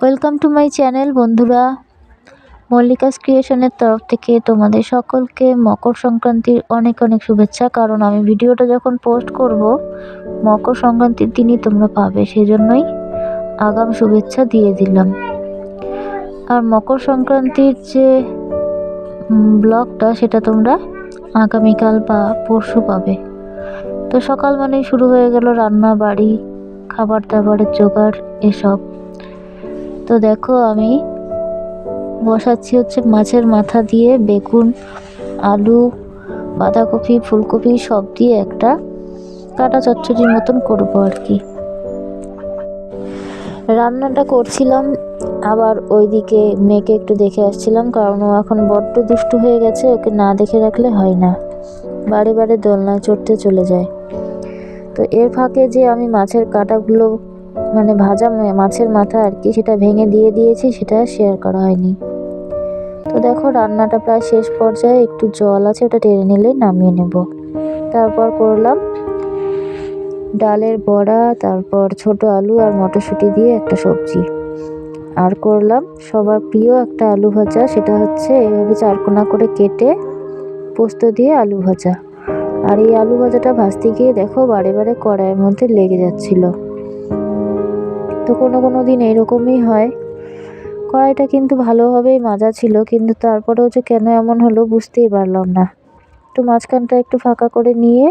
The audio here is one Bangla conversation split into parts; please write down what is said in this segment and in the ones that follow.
ওয়েলকাম টু মাই চ্যানেল বন্ধুরা। মল্লিকাস ক্রিয়েশনের তরফ থেকে তোমাদের সকলকে মকর সংক্রান্তির অনেক অনেক শুভেচ্ছা। কারণ আমি ভিডিওটা যখন পোস্ট করব মকর সংক্রান্তির দিনই তোমরা পাবে, সেজন্যই আগাম শুভেচ্ছা দিয়ে দিলাম। আর মকর সংক্রান্তির যে ব্লগটা সেটা তোমরা আগামীকাল বা পরশু পাবে। তো সকাল মানেই শুরু হয়ে গেল রান্না বাড়ি, খাবার দাবারের জোগাড় এসব। তো দেখো আমি বসাচ্ছি হচ্ছে মাছের মাথা দিয়ে বেগুন, আলু, বাঁধাকপি, ফুলকপি সব দিয়ে একটা কাটা চচ্চড়ির মতন করবো আর কি। রান্নাটা করছিলাম, আবার ওইদিকে মেয়েকে একটু দেখে আসছিলাম, কারণ ও এখন বড্ড দুষ্টু হয়ে গেছে, ওকে না দেখে রাখলে হয় না, বারে বারে দোলনায় চড়তে চলে যায়। তো এর ফাঁকে যে আমি মাছের কাটাগুলো মানে ভাজা মাছের মাথা আর কি, সেটা ভেঙে দিয়ে দিয়েছি, সেটা শেয়ার করা হয়নি। তো দেখো রান্নাটা প্রায় শেষ পর্যায়ে, একটু জল আছে, ওটা টেনে নিলেই নামিয়ে নেব। তারপর করলাম ডালের বড়া, তারপর ছোট আলু আর মটরশুঁটি দিয়ে একটা সবজি, আর করলাম সবার প্রিয় একটা আলু ভাজা, সেটা হচ্ছে এইভাবে চারকোনা করে কেটে পোস্ত দিয়ে আলু ভাজা। আর এই আলু ভাজাটা ভাজতে গিয়ে দেখো বারে বারে কড়াইয়ের মধ্যে লেগে যাচ্ছিল। তো কোনো দিন এরকমই হয়। কড়াইটা কিন্তু ভালোভাবেই মাজা ছিল, কিন্তু তারপরেও যে কেন এমন হলো বুঝতেই পারলাম না। একটু মাঝখানটা একটু ফাঁকা করে নিয়ে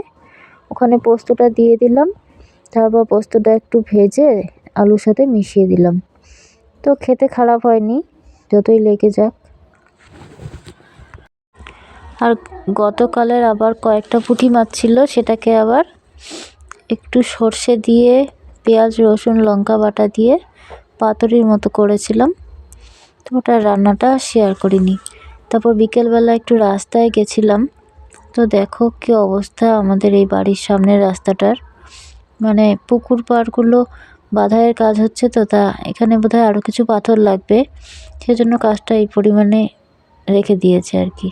ওখানে পোস্তটা দিয়ে দিলাম, তারপর পোস্তটা একটু ভেজে আলুর সাথে মিশিয়ে দিলাম। তো খেতে খারাপ হয়নি, যতই লেগে যাক। আর গতকালের আবার কয়েকটা পুঁটি মাছ ছিল, সেটাকে আবার একটু সর্ষে দিয়ে পেঁয়াজ রসুন লঙ্কা বাটা দিয়ে পাতুরির মতো করেছিলাম। তো ওটা রান্নাটা শেয়ার করিনি। তারপর বিকেলবেলা একটু রাস্তায় গেছিলাম। তো দেখো কী অবস্থা আমাদের এই বাড়ির সামনের রাস্তাটার, মানে পুকুর পাড়গুলো বাঁধাইয়ের কাজ হচ্ছে, তো তা এখানে বোধহয় আরও কিছু পাথর লাগবে, সেজন্য কাজটা এই পরিমাণে রেখে দিয়েছে আর কি।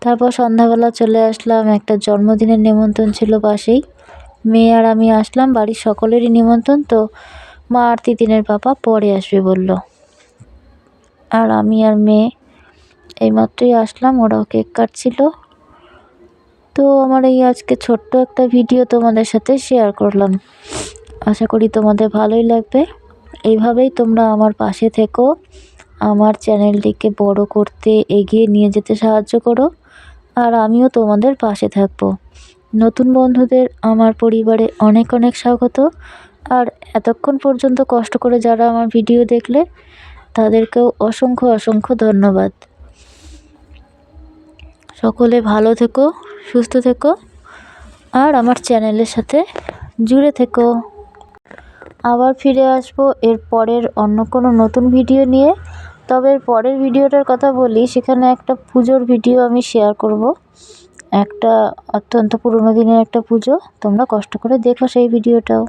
তারপর সন্ধ্যাবেলা চলে আসলাম, একটা জন্মদিনের নিমন্ত্রণ ছিল পাশেই, মেয়ে আর আমি আসলাম, বাড়ির সকলেরই নিমন্ত্রণ। তো মা আর তিতিনের পাপা পরে আসবে বলল, আর আমি আর মেয়ে এইমাত্রই আসলাম, ওরাও কেক কাটছিল। তো আমার এই আজকে ছোট্ট একটা ভিডিও তোমাদের সাথে শেয়ার করলাম, আশা করি তোমাদের ভালোই লাগবে। এইভাবেই তোমরা আমার পাশে থেকো, আমার চ্যানেলটিকে বড় করতে এগিয়ে নিয়ে যেতে সাহায্য করো, আর আমিও তোমাদের পাশে থাকবো। নতুন বন্ধুদের আমার পরিবারে অনেক অনেক স্বাগত। আর এতক্ষণ পর্যন্ত কষ্ট করে যারা আমার ভিডিও দেখলে তাদেরকেও অসংখ্য অসংখ্য ধন্যবাদ। সকলে ভালো থেকো, সুস্থ থেকো, আর আমার চ্যানেলের সাথে জুড়ে থেকো। আবার ফিরে আসবো এর পরের অন্য কোনো নতুন ভিডিও নিয়ে। তবে এর পরের ভিডিওটার কথা বলি, সেখানে একটা পুজোর ভিডিও আমি শেয়ার করব, একটা অত্যন্ত পুরনো দিনের একটা পুজো, তোমরা কষ্ট করে দেখো সেই ভিডিওটাও।